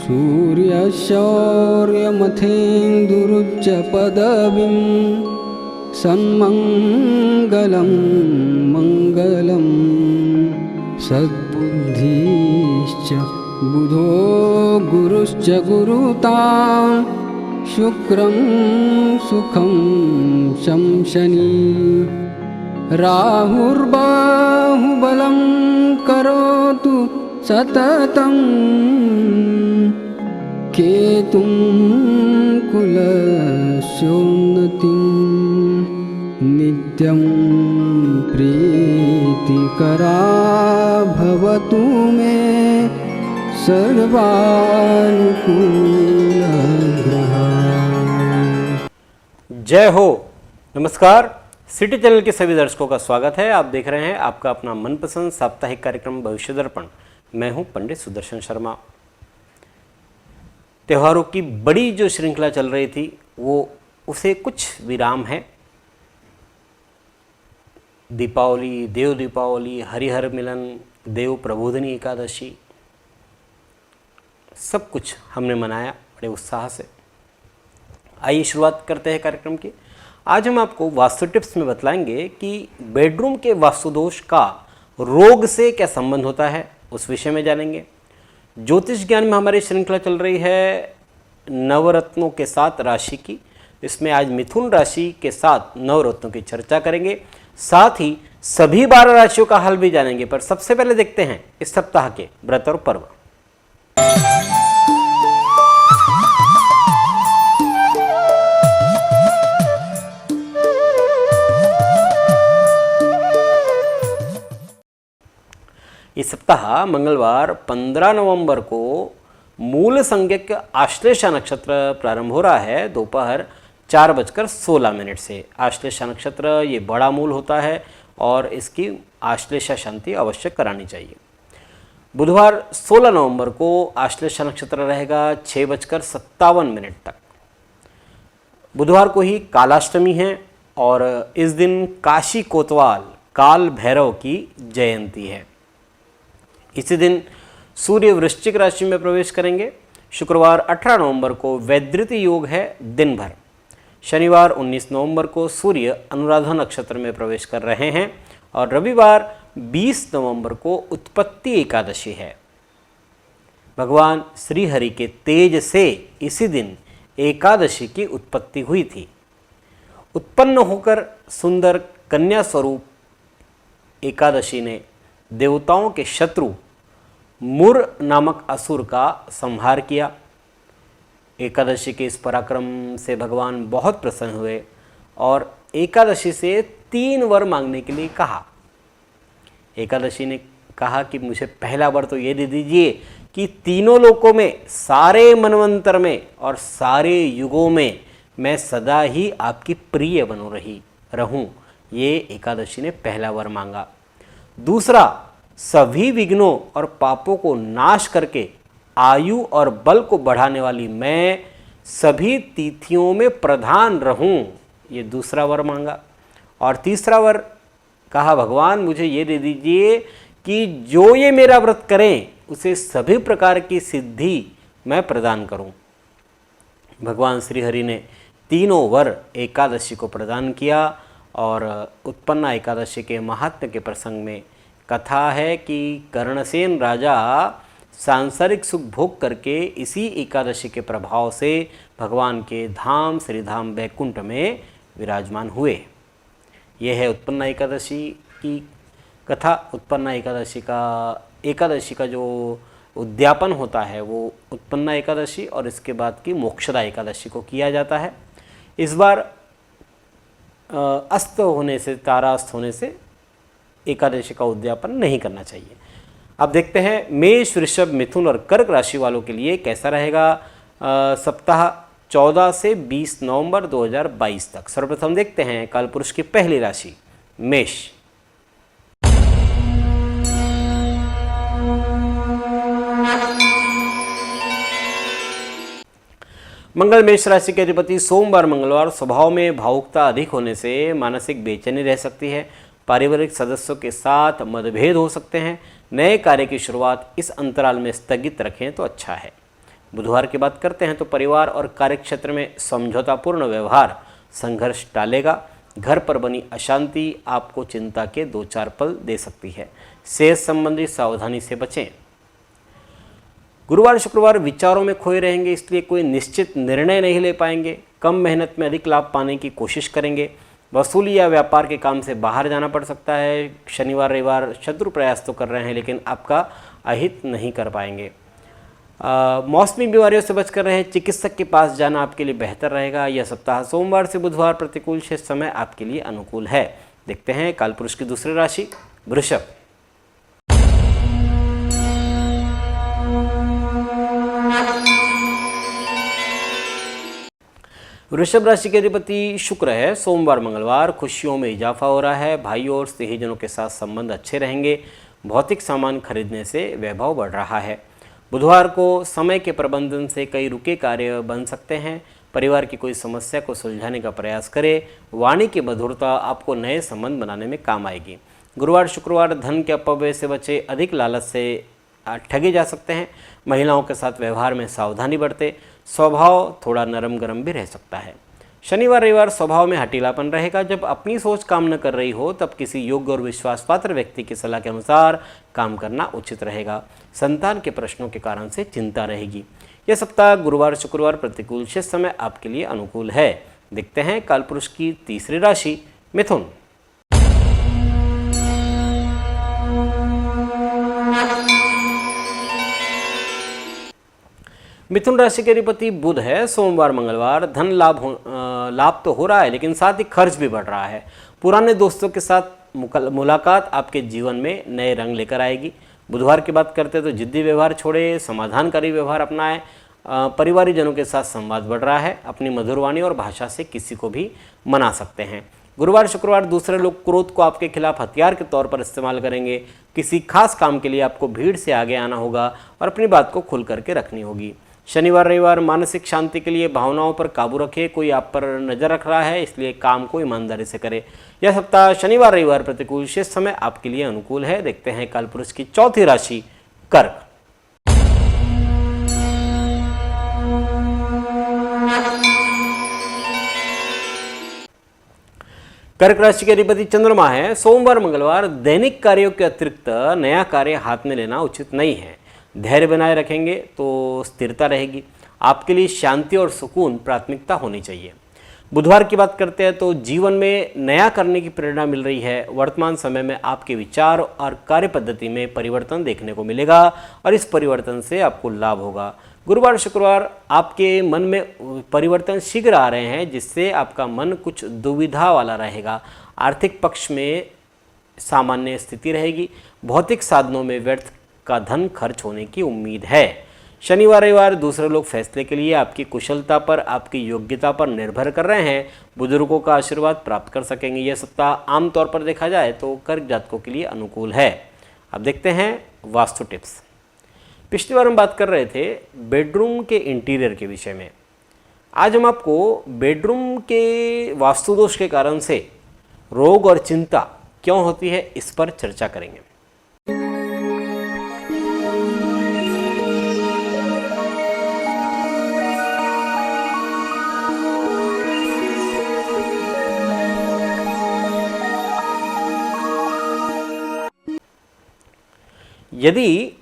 सूर्यशौर्यमथेन्दुरुच्च पदवीं सन्मङ्गलं मङ्गलं सद्बुद्धिश्च बुधो गुरुश्च गुरुतां शुक्रं सुखं शंशनी राहुर्बाहुबलं करोतु सततं केतुं कुलस्योन्नतिं नित्यं प्रीतिकरा भवतु मे सर्वानुकूलग्रहा। जय हो। नमस्कार। सिटी चैनल के सभी दर्शकों का स्वागत है। आप देख रहे हैं आपका अपना मनपसंद साप्ताहिक कार्यक्रम भविष्य दर्पण। मैं हूं पंडित सुदर्शन शर्मा। त्योहारों की बड़ी जो श्रृंखला चल रही थी वो उसे कुछ विराम है। दीपावली, देव दीपावली, हरिहर मिलन, देव प्रबोधिनी एकादशी, सब कुछ हमने मनाया बड़े उत्साह से। आइए शुरुआत करते हैं कार्यक्रम की। आज हम आपको वास्तु टिप्स में बतलाएंगे कि बेडरूम के वास्तु दोष का रोग से क्या संबंध होता है, उस विषय में जानेंगे। ज्योतिष ज्ञान में हमारी श्रृंखला चल रही है नवरत्नों के साथ राशि की। इसमें आज मिथुन राशि के साथ नवरत्नों की चर्चा करेंगे, साथ ही सभी 12 राशियों का हल भी जानेंगे। पर सबसे पहले देखते हैं इस सप्ताह के व्रत और पर्व। इस सप्ताह मंगलवार 15 नवंबर को मूल संज्ञक आश्लेषा नक्षत्र प्रारंभ हो रहा है दोपहर 4:16 से। आश्लेषा नक्षत्र ये बड़ा मूल होता है और इसकी आश्लेषा शांति अवश्य करानी चाहिए। बुधवार 16 नवंबर को आश्लेषा नक्षत्र रहेगा 6:57 तक। बुधवार को ही कालाष्टमी है और इस दिन काशी कोतवाल काल भैरव की जयंती है। इसी दिन सूर्य वृश्चिक राशि में प्रवेश करेंगे। शुक्रवार 18 नवंबर को वैद्युति योग है दिन भर। शनिवार 19 नवंबर को सूर्य अनुराधा नक्षत्र में प्रवेश कर रहे हैं और रविवार 20 नवंबर को उत्पत्ति एकादशी है। भगवान श्री हरि के तेज से इसी दिन एकादशी की उत्पत्ति हुई थी। उत्पन्न होकर सुंदर कन्या स्वरूप एकादशी ने देवताओं के शत्रु मुर नामक असुर का संहार किया। एकादशी के इस पराक्रम से भगवान बहुत प्रसन्न हुए और एकादशी से 3 वर मांगने के लिए कहा। एकादशी ने कहा कि मुझे पहला वर तो ये दे दीजिए कि तीनों लोकों में, सारे मनवंतर में और सारे युगों में मैं सदा ही आपकी प्रिय बनो रहूं। ये एकादशी ने पहला वर मांगा। दूसरा, सभी विघ्नों और पापों को नाश करके आयु और बल को बढ़ाने वाली मैं सभी तिथियों में प्रधान रहूं, ये दूसरा वर मांगा। और तीसरा वर कहा, भगवान मुझे ये दे दीजिए कि जो ये मेरा व्रत करें उसे सभी प्रकार की सिद्धि मैं प्रदान करूं। भगवान श्री हरि ने तीनों वर एकादशी को प्रदान किया और उत्पन्ना एकादशी के महात्म्य के प्रसंग में कथा है कि कर्णसेन राजा सांसारिक सुख भोग करके इसी एकादशी के प्रभाव से भगवान के धाम श्रीधाम वैकुंठ में विराजमान हुए। यह है उत्पन्ना एकादशी की कथा। उत्पन्ना एकादशी का जो उद्यापन होता है वो उत्पन्ना एकादशी और इसके बाद की मोक्षदा एकादशी को किया जाता है। इस बार अस्त होने से, तारा अस्त होने से एकादशी का उद्यापन नहीं करना चाहिए। अब देखते हैं मेष, वृषभ, मिथुन और कर्क राशि वालों के लिए कैसा रहेगा सप्ताह 14 से 20 नवंबर 2022 तक। सर्वप्रथम देखते हैं कालपुरुष की पहली राशि मेष। मंगल मेष राशि के अधिपति सोमवार मंगलवार स्वभाव में भावुकता अधिक होने से मानसिक बेचैनी रह सकती है। पारिवारिक सदस्यों के साथ मतभेद हो सकते हैं। नए कार्य की शुरुआत इस अंतराल में स्थगित रखें तो अच्छा है। बुधवार की बात करते हैं तो परिवार और कार्यक्षेत्र में समझौतापूर्ण व्यवहार संघर्ष टालेगा। घर पर बनी अशांति आपको चिंता के 2-4 पल दे सकती है। सेहत संबंधी सावधानी से बचें। गुरुवार शुक्रवार विचारों में खोए रहेंगे, इसलिए कोई निश्चित निर्णय नहीं ले पाएंगे। कम मेहनत में अधिक लाभ पाने की कोशिश करेंगे। वसूली या व्यापार के काम से बाहर जाना पड़ सकता है। शनिवार रविवार शत्रु प्रयास तो कर रहे हैं लेकिन आपका अहित नहीं कर पाएंगे। मौसमी बीमारियों से बचकर रहें। चिकित्सक के पास जाना आपके लिए बेहतर रहेगा। यह सप्ताह सोमवार से बुधवार प्रतिकूल शेष समय आपके लिए अनुकूल है। देखते हैं कालपुरुष की दूसरी राशि वृषभ। वृषभ राशि के अधिपति शुक्र है। सोमवार मंगलवार खुशियों में इजाफा हो रहा है। भाइयों और स्नेहीजनों के साथ संबंध अच्छे रहेंगे। भौतिक सामान खरीदने से वैभव बढ़ रहा है। बुधवार को समय के प्रबंधन से कई रुके कार्य बन सकते हैं। परिवार की कोई समस्या को सुलझाने का प्रयास करें। वाणी की मधुरता आपको नए संबंध बनाने में काम आएगी। गुरुवार शुक्रवार धन के अपव्यय से बचे। अधिक लालच से ठगे जा सकते हैं। महिलाओं के साथ व्यवहार में सावधानी बरतें। स्वभाव थोड़ा नरम गरम भी रह सकता है। शनिवार रविवार स्वभाव में हटीलापन रहेगा। जब अपनी सोच काम न कर रही हो तब किसी योग्य और विश्वास पात्र व्यक्ति की सलाह के अनुसार काम करना उचित रहेगा। संतान के प्रश्नों के कारण से चिंता रहेगी। यह सप्ताह गुरुवार शुक्रवार प्रतिकूल शेष समय आपके लिए अनुकूल है। देखते हैं कालपुरुष की तीसरी राशि मिथुन। मिथुन राशि के अधिपति बुध है। सोमवार मंगलवार धन लाभ तो हो रहा है लेकिन साथ ही खर्च भी बढ़ रहा है। पुराने दोस्तों के साथ मुलाकात आपके जीवन में नए रंग लेकर आएगी। बुधवार की बात करते हैं तो जिद्दी व्यवहार छोड़े, समाधानकारी व्यवहार अपनाएं। परिवारजनों के साथ संवाद बढ़ रहा है। अपनी मधुर वाणी और भाषा से किसी को भी मना सकते हैं। गुरुवार शुक्रवार दूसरे लोग क्रोध को आपके खिलाफ हथियार के तौर पर इस्तेमाल करेंगे। किसी खास काम के लिए आपको भीड़ से आगे आना होगा और अपनी बात को खुल करके रखनी होगी। शनिवार रविवार मानसिक शांति के लिए भावनाओं पर काबू रखें। कोई आप पर नज़र रख रहा है इसलिए काम को ईमानदारी से करें। यह सप्ताह शनिवार रविवार प्रतिकूल शेष समय आपके लिए अनुकूल है। देखते हैं कालपुरुष की चौथी राशि कर्क। कर्क राशि के अधिपति चंद्रमा है। सोमवार मंगलवार दैनिक कार्यों के अतिरिक्त नया कार्य हाथ में लेना उचित नहीं है। धैर्य बनाए रखेंगे तो स्थिरता रहेगी। आपके लिए शांति और सुकून प्राथमिकता होनी चाहिए। बुधवार की बात करते हैं तो जीवन में नया करने की प्रेरणा मिल रही है। वर्तमान समय में आपके विचार और कार्य पद्धति में परिवर्तन देखने को मिलेगा और इस परिवर्तन से आपको लाभ होगा। गुरुवार शुक्रवार आपके मन में परिवर्तन शीघ्र आ रहे हैं जिससे आपका मन कुछ दुविधा वाला रहेगा। आर्थिक पक्ष में सामान्य स्थिति रहेगी। भौतिक साधनों में व्यर्थ का धन खर्च होने की उम्मीद है। शनिवार रविवार दूसरे लोग फैसले के लिए आपकी कुशलता पर, आपकी योग्यता पर निर्भर कर रहे हैं। बुजुर्गों का आशीर्वाद प्राप्त कर सकेंगे। यह सप्ताह आमतौर पर देखा जाए तो कर्क जातकों के लिए अनुकूल है। अब देखते हैं वास्तु टिप्स। पिछली बार हम बात कर रहे थे बेडरूम के इंटीरियर के विषय में। आज हम आपको बेडरूम के वास्तु दोष के कारण से रोग और चिंता क्यों होती है इस पर चर्चा करेंगे। यदि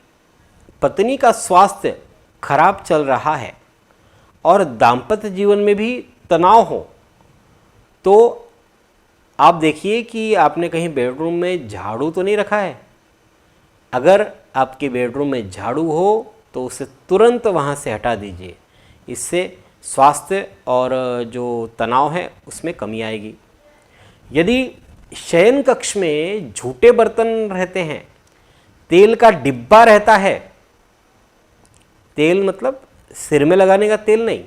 पत्नी का स्वास्थ्य खराब चल रहा है और दाम्पत्य जीवन में भी तनाव हो तो आप देखिए कि आपने कहीं बेडरूम में झाड़ू तो नहीं रखा है। अगर आपके बेडरूम में झाड़ू हो तो उसे तुरंत वहाँ से हटा दीजिए। इससे स्वास्थ्य और जो तनाव है उसमें कमी आएगी। यदि शयन कक्ष में झूठे बर्तन रहते हैं, तेल का डिब्बा रहता है, तेल मतलब सिर में लगाने का तेल नहीं,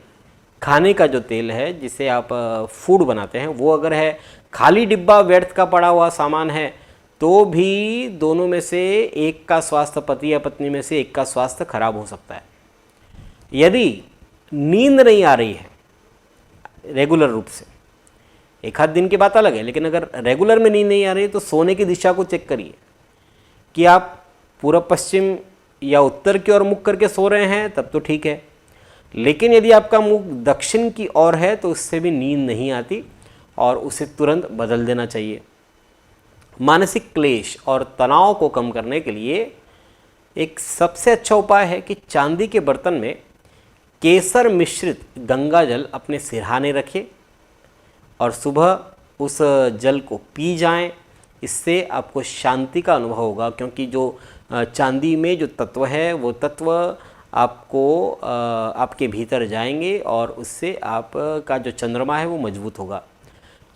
खाने का जो तेल है जिसे आप फूड बनाते हैं वो अगर है, खाली डिब्बा व्यर्थ का पड़ा हुआ सामान है तो भी दोनों में से एक का स्वास्थ्य, पति या पत्नी में से एक का स्वास्थ्य खराब हो सकता है। यदि नींद नहीं आ रही है रेगुलर रूप से, एक आध दिन की बात अलग है, लेकिन अगर रेगुलर में नींद नहीं आ रही है तो सोने की दिशा को चेक करिए कि आप पूर्व पश्चिम या उत्तर की ओर मुख करके सो रहे हैं, तब तो ठीक है। लेकिन यदि आपका मुख दक्षिण की ओर है तो उससे भी नींद नहीं आती और उसे तुरंत बदल देना चाहिए। मानसिक क्लेश और तनाव को कम करने के लिए एक सबसे अच्छा उपाय है कि चांदी के बर्तन में केसर मिश्रित गंगा जल अपने सिरहाने रखें और सुबह उस जल को पी जाएं। इससे आपको शांति का अनुभव होगा, क्योंकि जो चांदी में जो तत्व है वो तत्व आपको आपके भीतर जाएंगे और उससे आपका जो चंद्रमा है वो मजबूत होगा।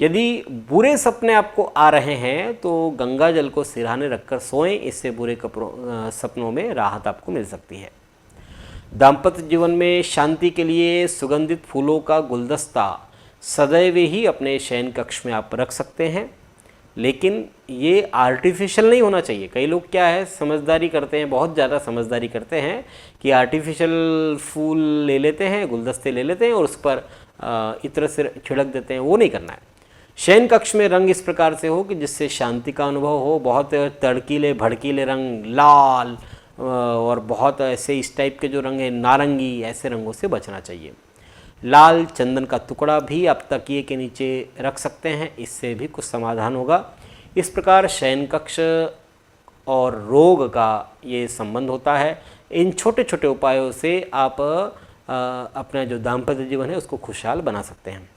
यदि बुरे सपने आपको आ रहे हैं तो गंगा जल को सिरहाने रखकर सोएं, इससे बुरे सपनों में राहत आपको मिल सकती है। दाम्पत्य जीवन में शांति के लिए सुगंधित फूलों का गुलदस्ता सदैव ही अपने शयन कक्ष में आप रख सकते हैं, लेकिन ये आर्टिफिशियल नहीं होना चाहिए। कई लोग क्या है समझदारी करते हैं, बहुत ज़्यादा समझदारी करते हैं कि आर्टिफिशियल फूल ले लेते हैं, गुलदस्ते ले लेते हैं और उस पर इत्र से छिड़क देते हैं। वो नहीं करना है। शयन कक्ष में रंग इस प्रकार से हो कि जिससे शांति का अनुभव हो। बहुत तड़कीले भड़कीले रंग, लाल और बहुत ऐसे इस टाइप के जो रंग है नारंगी, ऐसे रंगों से बचना चाहिए। लाल चंदन का टुकड़ा भी आप तकिए के नीचे रख सकते हैं, इससे भी कुछ समाधान होगा। इस प्रकार शयन कक्ष और रोग का ये संबंध होता है। इन छोटे छोटे उपायों से आप अपना जो दाम्पत्य जीवन है उसको खुशहाल बना सकते हैं।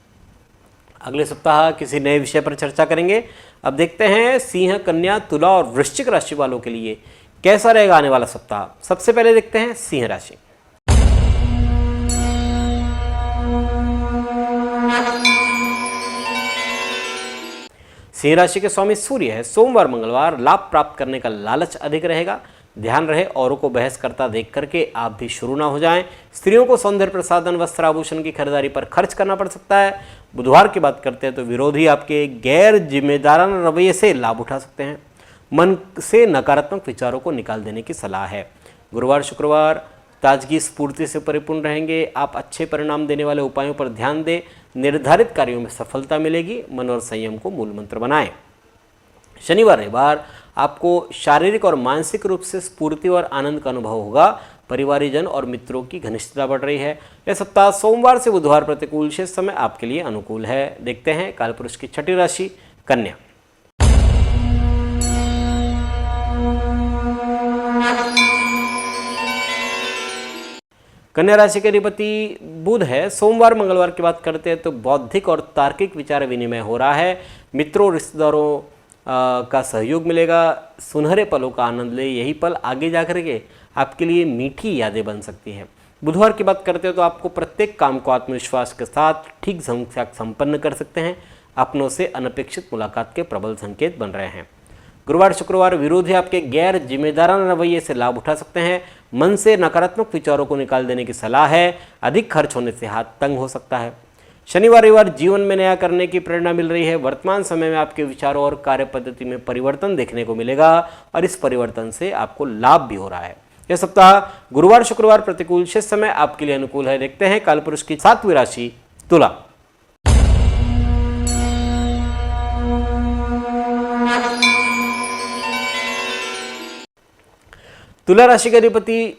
अगले सप्ताह किसी नए विषय पर चर्चा करेंगे। अब देखते हैं सिंह, कन्या, तुला और वृश्चिक राशि वालों के लिए कैसा रहेगा आने वाला सप्ताह। सबसे पहले देखते हैं सिंह राशि। सिंह राशि के स्वामी सूर्य है। सोमवार मंगलवार लाभ प्राप्त करने का लालच अधिक रहेगा। ध्यान रहे औरों को बहस करता देख करके आप भी शुरू ना हो जाएं। स्त्रियों को सौंदर्य प्रसाधन, वस्त्र, आभूषण की खरीदारी पर खर्च करना पड़ सकता है। बुधवार की बात करते हैं तो विरोधी आपके गैर जिम्मेदाराना रवैये से लाभ उठा सकते हैं। मन से नकारात्मक विचारों को निकाल देने की सलाह है। गुरुवार शुक्रवार ताजगी स्फूर्ति से परिपूर्ण रहेंगे। आप अच्छे परिणाम देने वाले उपायों पर ध्यान दें। निर्धारित कार्यों में सफलता मिलेगी। मन और संयम को मूल मंत्र बनाएं। शनिवार रविवार आपको शारीरिक और मानसिक रूप से स्फूर्ति और आनंद का अनुभव होगा। परिवारीजन और मित्रों की घनिष्ठता बढ़ रही है। यह सप्ताह सोमवार से बुधवार प्रतिकूल, शेष समय आपके लिए अनुकूल है। देखते हैं कालपुरुष की छठी राशि कन्या। कन्या राशि के अधिपति बुध है। सोमवार मंगलवार की बात करते हैं तो बौद्धिक और तार्किक विचार विनिमय हो रहा है। मित्रों रिश्तेदारों का सहयोग मिलेगा। सुनहरे पलों का आनंद ले। यही पल आगे जाकर के आपके लिए मीठी यादें बन सकती हैं। बुधवार की बात करते हो तो आपको प्रत्येक काम को आत्मविश्वास के साथ ठीक ढंग से संपन्न कर सकते हैं। अपनों से अनपेक्षित मुलाकात के प्रबल संकेत बन रहे हैं। गुरुवार शुक्रवार विरोधी आपके गैर जिम्मेदाराना रवैये से लाभ उठा सकते हैं। मन से नकारात्मक विचारों को निकाल देने की सलाह है। अधिक खर्च होने से हाथ तंग हो सकता है। शनिवार रविवार जीवन में नया करने की प्रेरणा मिल रही है। वर्तमान समय में आपके विचारों और कार्य पद्धति में परिवर्तन देखने को मिलेगा और इस परिवर्तन से आपको लाभ भी हो रहा है। यह सप्ताह गुरुवार शुक्रवार प्रतिकूल, शेष समय आपके लिए अनुकूल है। देखते हैं कालपुरुष की 7वीं राशि तुला। तुला राशि के अधिपति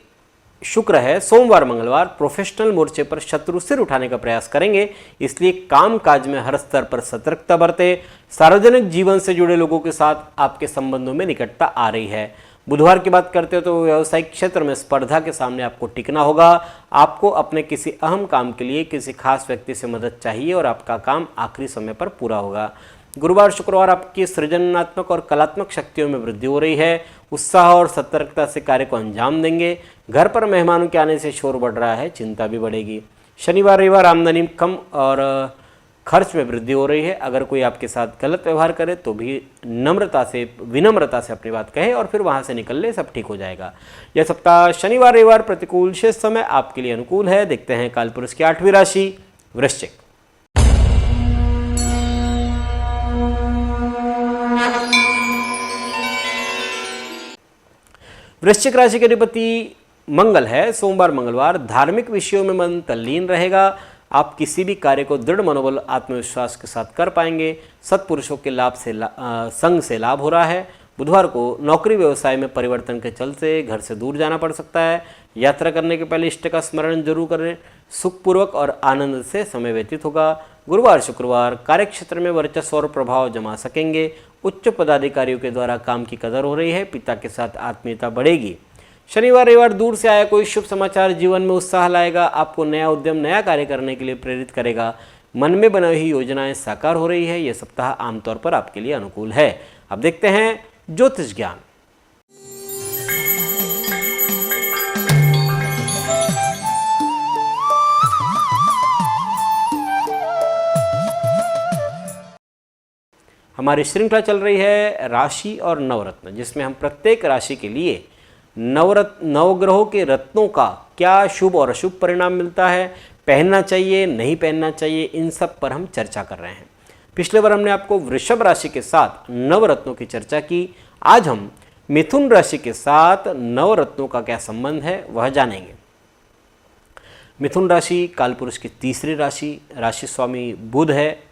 शुक्र है। सोमवार मंगलवार प्रोफेशनल मोर्चे पर शत्रु सिर उठाने का प्रयास करेंगे, इसलिए काम काज में हर स्तर पर सतर्कता बरतें। सार्वजनिक जीवन से जुड़े लोगों के साथ आपके संबंधों में निकटता आ रही है। बुधवार की बात करते हो तो व्यावसायिक क्षेत्र में स्पर्धा के सामने आपको टिकना होगा। आपको अपने किसी अहम काम के लिए किसी खास व्यक्ति से मदद चाहिए और आपका काम आखिरी समय पर पूरा होगा। गुरुवार शुक्रवार आपकी सृजनात्मक और कलात्मक शक्तियों में वृद्धि हो रही है। उत्साह और सतर्कता से कार्य को अंजाम देंगे। घर पर मेहमानों के आने से शोर बढ़ रहा है, चिंता भी बढ़ेगी। शनिवार रविवार आमदनी कम और खर्च में वृद्धि हो रही है। अगर कोई आपके साथ गलत व्यवहार करे तो भी विनम्रता से अपनी बात कहे और फिर वहां से निकल ले, सब ठीक हो जाएगा। यह सप्ताह शनिवार रविवार प्रतिकूल, शेष समय आपके लिए अनुकूल है। देखते हैं कालपुरुष की 8वीं राशि वृश्चिक। वृश्चिक राशि के अधिपति मंगल है। सोमवार मंगलवार धार्मिक विषयों में मन तल्लीन रहेगा। आप किसी भी कार्य को दृढ़ मनोबल आत्मविश्वास के साथ कर पाएंगे। सत्पुरुषों के संग से लाभ हो रहा है। बुधवार को नौकरी व्यवसाय में परिवर्तन के चलते घर से दूर जाना पड़ सकता है। यात्रा करने के पहले इष्ट का स्मरण जरूर करें। सुखपूर्वक और आनंद से समय व्यतीत होगा। गुरुवार शुक्रवार कार्यक्षेत्र में वर्चस्व और प्रभाव जमा सकेंगे। उच्च पदाधिकारियों के द्वारा काम की कदर हो रही है। पिता के साथ आत्मीयता बढ़ेगी। शनिवार रविवार दूर से आया कोई शुभ समाचार जीवन में उत्साह लाएगा। आपको नया उद्यम नया कार्य करने के लिए प्रेरित करेगा। मन में बनाई हुई योजनाएं साकार हो रही है। यह सप्ताह आमतौर पर आपके लिए अनुकूल है। अब देखते हैं ज्योतिष ज्ञान। हमारी श्रृंखला चल रही है राशि और नवरत्न, जिसमें हम प्रत्येक राशि के लिए नवग्रहों के रत्नों का क्या शुभ और अशुभ परिणाम मिलता है, पहनना चाहिए नहीं पहनना चाहिए, इन सब पर हम चर्चा कर रहे हैं। पिछले बार हमने आपको वृषभ राशि के साथ नवरत्नों की चर्चा की। आज हम मिथुन राशि के साथ नवरत्नों का क्या संबंध है वह जानेंगे। मिथुन राशि कालपुरुष की तीसरी राशि, राशि स्वामी बुध है।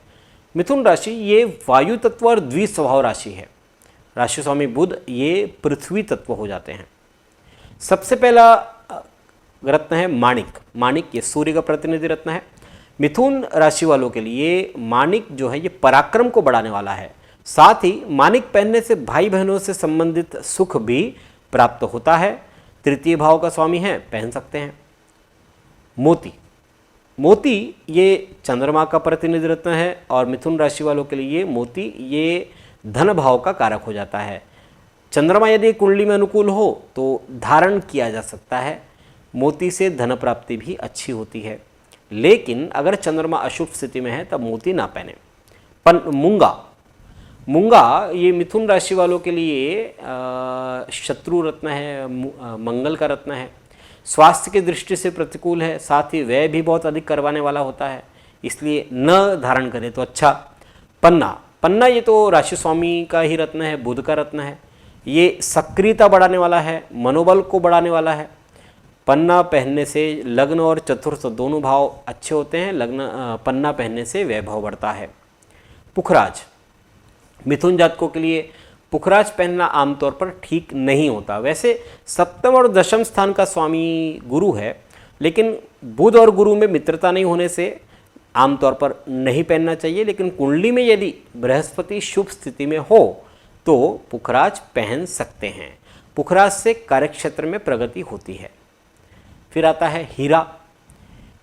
मिथुन राशि ये वायु तत्व और द्विस्वभाव राशि है। राशि स्वामी बुध ये पृथ्वी तत्व हो जाते हैं। सबसे पहला रत्न है माणिक। माणिक ये सूर्य का प्रतिनिधि रत्न है। मिथुन राशि वालों के लिए माणिक जो है ये पराक्रम को बढ़ाने वाला है। साथ ही माणिक पहनने से भाई बहनों से संबंधित सुख भी प्राप्त होता है। तृतीय भाव का स्वामी है, पहन सकते हैं। मोती, मोती ये चंद्रमा का प्रतिनिधि रत्न है और मिथुन राशि वालों के लिए मोती ये धन भाव का कारक हो जाता है। चंद्रमा यदि कुंडली में अनुकूल हो तो धारण किया जा सकता है। मोती से धन प्राप्ति भी अच्छी होती है, लेकिन अगर चंद्रमा अशुभ स्थिति में है तब मोती ना पहने। मूंगा, मूंगा ये मिथुन राशि वालों के लिए शत्रु रत्न है, मंगल का रत्न है। स्वास्थ्य की दृष्टि से प्रतिकूल है, साथ ही व्यय भी बहुत अधिक करवाने वाला होता है, इसलिए न धारण करें तो अच्छा। पन्ना, पन्ना ये तो राशि स्वामी का ही रत्न है, बुध का रत्न है। ये सक्रियता बढ़ाने वाला है, मनोबल को बढ़ाने वाला है। पन्ना पहनने से लग्न और चतुर्थ दोनों भाव अच्छे होते हैं। पन्ना पहनने से वैभव बढ़ता है। पुखराज, मिथुन जातकों के लिए पुखराज पहनना आमतौर पर ठीक नहीं होता। वैसे सप्तम और दशम स्थान का स्वामी गुरु है, लेकिन बुध और गुरु में मित्रता नहीं होने से आमतौर पर नहीं पहनना चाहिए। लेकिन कुंडली में यदि बृहस्पति शुभ स्थिति में हो तो पुखराज पहन सकते हैं। पुखराज से कार्यक्षेत्र में प्रगति होती है। फिर आता है हीरा।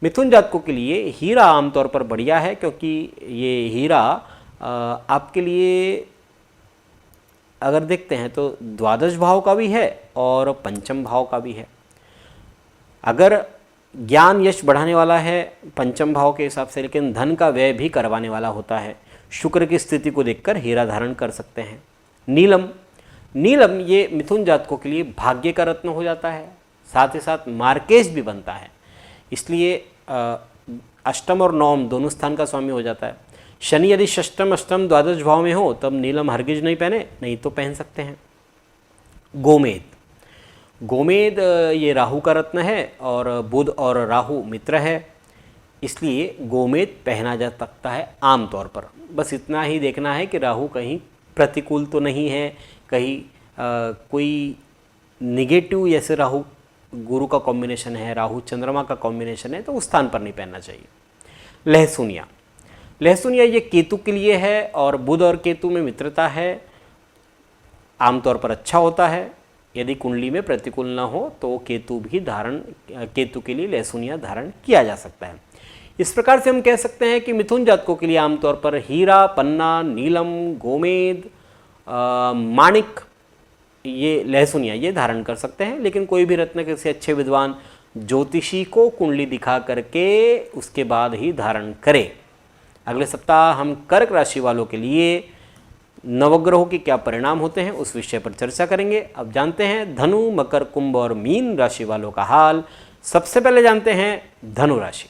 मिथुन जातकों के लिए हीरा आमतौर पर बढ़िया है, क्योंकि ये हीरा आपके लिए अगर देखते हैं तो द्वादश भाव का भी है और पंचम भाव का भी है। अगर ज्ञान यश बढ़ाने वाला है पंचम भाव के हिसाब से, लेकिन धन का व्यय भी करवाने वाला होता है। शुक्र की स्थिति को देखकर हीरा धारण कर सकते हैं। नीलम, नीलम ये मिथुन जातकों के लिए भाग्य का रत्न हो जाता है, साथ ही साथ मार्केज भी बनता है, इसलिए अष्टम और नवम दोनों स्थान का स्वामी हो जाता है। शनि यदि षष्टम अष्टम द्वादश भाव में हो तब नीलम हरगिज नहीं पहने, नहीं तो पहन सकते हैं। गोमेद, गोमेद ये राहु का रत्न है और बुध और राहु मित्र है, इसलिए गोमेद पहना जा सकता है आमतौर पर। बस इतना ही देखना है कि राहु कहीं प्रतिकूल तो नहीं है, कहीं कोई निगेटिव, जैसे राहु गुरु का कॉम्बिनेशन है, राहु चंद्रमा का कॉम्बिनेशन है, तो उस स्थान पर नहीं पहनना चाहिए। लहसुनिया, लहसुनिया ये केतु के लिए है और बुध और केतु में मित्रता है, आमतौर पर अच्छा होता है। यदि कुंडली में प्रतिकूल ना हो तो केतु के लिए लहसुनिया धारण किया जा सकता है। इस प्रकार से हम कह सकते हैं कि मिथुन जातकों के लिए आमतौर पर हीरा, पन्ना, नीलम, गोमेद, माणिक, ये लहसुनिया ये धारण कर सकते हैं। लेकिन कोई भी रत्न किसी अच्छे विद्वान ज्योतिषी को कुंडली दिखा करके उसके बाद ही धारण करे। अगले सप्ताह हम कर्क राशि वालों के लिए नवग्रहों के क्या परिणाम होते हैं उस विषय पर चर्चा करेंगे। अब जानते हैं धनु, मकर, कुंभ और मीन राशि वालों का हाल। सबसे पहले जानते हैं धनु राशि।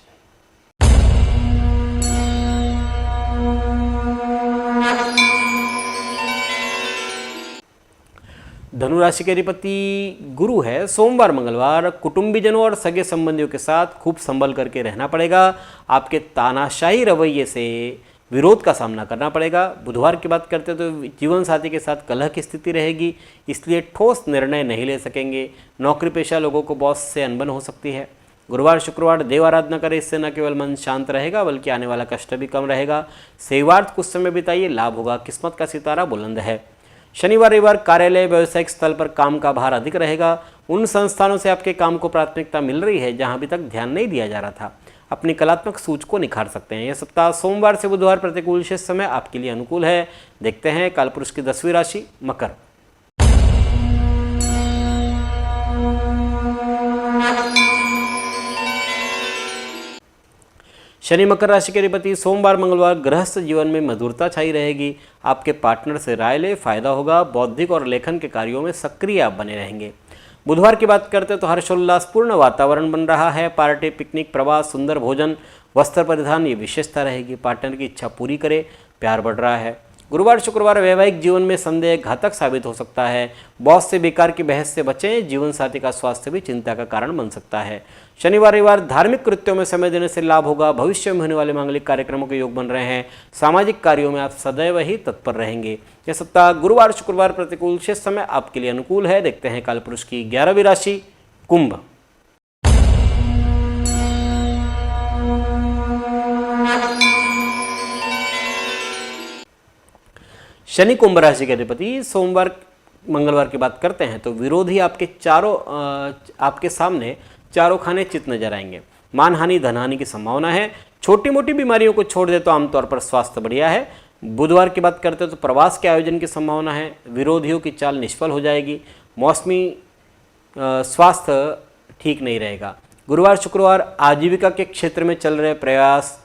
धनु राशि के अधिपति गुरु है। सोमवार मंगलवार कुटुंबीजनों और सगे संबंधियों के साथ खूब संभल करके रहना पड़ेगा। आपके तानाशाही रवैये से विरोध का सामना करना पड़ेगा। बुधवार की बात करते तो जीवन साथी के साथ कलह की स्थिति रहेगी, इसलिए ठोस निर्णय नहीं ले सकेंगे। नौकरी पेशा लोगों को बॉस से अनबन हो सकती है। गुरुवार शुक्रवार देव आराधना करें, इससे न केवल मन शांत रहेगा बल्कि आने वाला कष्ट भी कम रहेगा। सेवार्थ कुछ समय बिताइए, लाभ होगा, किस्मत का सितारा बुलंद है। शनिवार रविवार कार्यालय व्यावसायिक स्थल पर काम का भार अधिक रहेगा। उन संस्थानों से आपके काम को प्राथमिकता मिल रही है जहां अभी तक ध्यान नहीं दिया जा रहा था। अपनी कलात्मक सूझ को निखार सकते हैं। यह सप्ताह सोमवार से बुधवार प्रतिकूल शेष समय आपके लिए अनुकूल है। देखते हैं कालपुरुष की 10वीं राशि मकर। शनि मकर राशि के अधिपति सोमवार मंगलवार गृहस्थ जीवन में मधुरता छाई रहेगी। आपके पार्टनर से राय ले, फायदा होगा। बौद्धिक और लेखन के कार्यों में सक्रिय आप बने रहेंगे। बुधवार की बात करते तो हर्षोल्लासपूर्ण वातावरण बन रहा है। पार्टी, पिकनिक, प्रवास, सुंदर भोजन, वस्त्र परिधान ये विशेषता रहेगी। पार्टनर की इच्छा पूरी करे, प्यार बढ़ रहा है। गुरुवार शुक्रवार वैवाहिक जीवन में संदेह घातक साबित हो सकता है। बॉस से बेकार की बहस से बचें। जीवन साथी का स्वास्थ्य भी चिंता का कारण बन सकता है। शनिवार रविवार धार्मिक कृत्यों में समय देने से लाभ होगा। भविष्य में होने वाले मांगलिक कार्यक्रमों के योग बन रहे हैं। सामाजिक कार्यों में आप सदैव ही तत्पर रहेंगे। यह सप्ताह गुरुवार शुक्रवार प्रतिकूल शेष समय आपके लिए अनुकूल है। देखते हैं कालपुरुष की 11वीं राशि कुंभ। शनि कुंभ राशि के अधिपति सोमवार मंगलवार की बात करते हैं तो विरोधी आपके सामने चारों खाने चित नजर आएंगे। मानहानि, धनहानि की संभावना है। छोटी मोटी बीमारियों को छोड़ दे तो आमतौर पर स्वास्थ्य बढ़िया है। बुधवार की बात करते हैं तो प्रवास के आयोजन की संभावना है। विरोधियों की चाल निष्फल हो जाएगी। मौसमी स्वास्थ्य ठीक नहीं रहेगा। गुरुवार शुक्रवार आजीविका के क्षेत्र में चल रहे प्रयास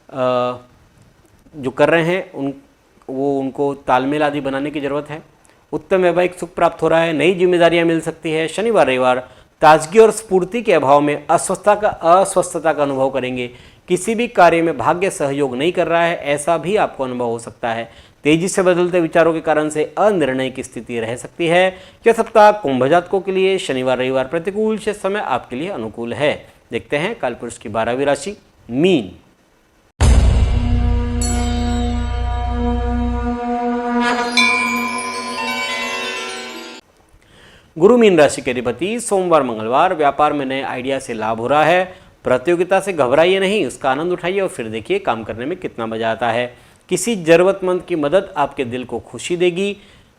जो कर रहे हैं उनको तालमेल आदि बनाने की जरूरत है। उत्तम वैवाहिक सुख प्राप्त हो रहा है। नई जिम्मेदारियां मिल सकती है। शनिवार रविवार ताजगी और स्फूर्ति के अभाव में अस्वस्थता का अनुभव करेंगे। किसी भी कार्य में भाग्य सहयोग नहीं कर रहा है, ऐसा भी आपको अनुभव हो सकता है। तेजी से बदलते विचारों के कारण से अनिर्णय की स्थिति रह सकती है। यह सप्ताह कुंभ जातकों के लिए शनिवार रविवार प्रतिकूल से समय आपके लिए अनुकूल है। देखते हैं कालपुरुष की 12वीं राशि मीन। गुरु मीन राशि के अधिपति सोमवार मंगलवार व्यापार में नए आइडिया से लाभ हो रहा है। प्रतियोगिता से घबराइए नहीं, उसका आनंद उठाइए और फिर देखिए काम करने में कितना मजा आता है। किसी जरूरतमंद की मदद आपके दिल को खुशी देगी।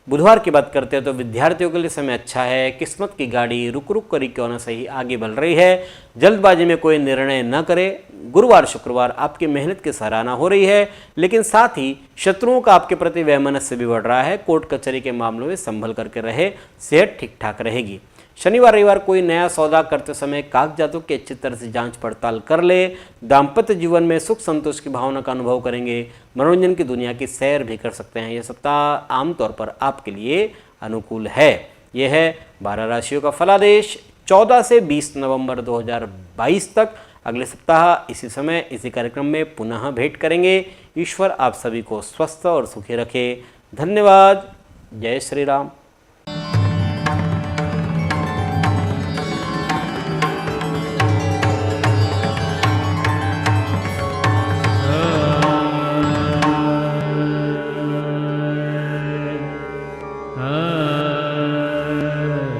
बुधवार की बात करते हैं तो विद्यार्थियों के लिए समय अच्छा है। किस्मत की गाड़ी रुक रुक कर क्यों न सही आगे बढ़ रही है। जल्दबाजी में कोई निर्णय न करें। गुरुवार शुक्रवार आपकी मेहनत की सराहना हो रही है, लेकिन साथ ही शत्रुओं का आपके प्रति वैमनस्य भी बढ़ रहा है। कोर्ट कचहरी के मामलों में संभल करके रहे, सेहत ठीक ठाक रहेगी। शनिवार रविवार कोई नया सौदा करते समय कागजातों की अच्छी तरह से जांच पड़ताल कर ले। दाम्पत्य जीवन में सुख संतोष की भावना का अनुभव करेंगे। मनोरंजन की दुनिया की सैर भी कर सकते हैं। यह सप्ताह आमतौर पर आपके लिए अनुकूल है। यह है 12 राशियों का फलादेश 14 से 20 नवंबर 2022 तक। अगले सप्ताह इसी समय इसी कार्यक्रम में पुनः भेंट करेंगे। ईश्वर आप सभी को स्वस्थ और सुखी रखे। धन्यवाद। जय श्री राम।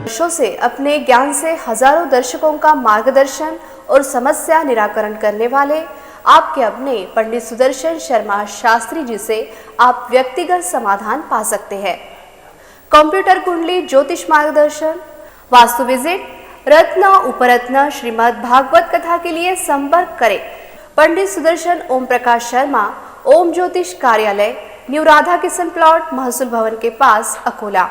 वर्षों से अपने ज्ञान से हजारों दर्शकों का मार्गदर्शन और समस्या निराकरण करने वाले आपके अपने पंडित सुदर्शन शर्मा शास्त्री जी से आप व्यक्तिगत समाधान पा सकते हैं। कंप्यूटर कुंडली, ज्योतिष मार्गदर्शन, वास्तु विजिट, रत्न उपरत्न, श्रीमद् भागवत कथा के लिए संपर्क करें पंडित सुदर्शन ओम प्रकाश शर्मा, ओम ज्योतिष कार्यालय, न्यू राधा किशन प्लॉट, महसूल भवन के पास, Akola.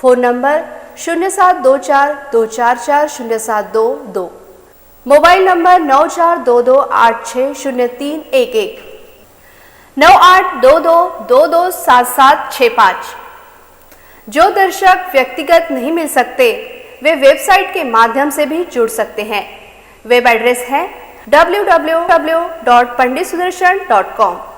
Phone number 0724244072, mobile number 9422860311, 9822227765। जो दर्शक व्यक्तिगत नहीं मिल सकते वे वेबसाइट के माध्यम से भी जुड़ सकते हैं। वेब एड्रेस है www.panditsudarshan.com।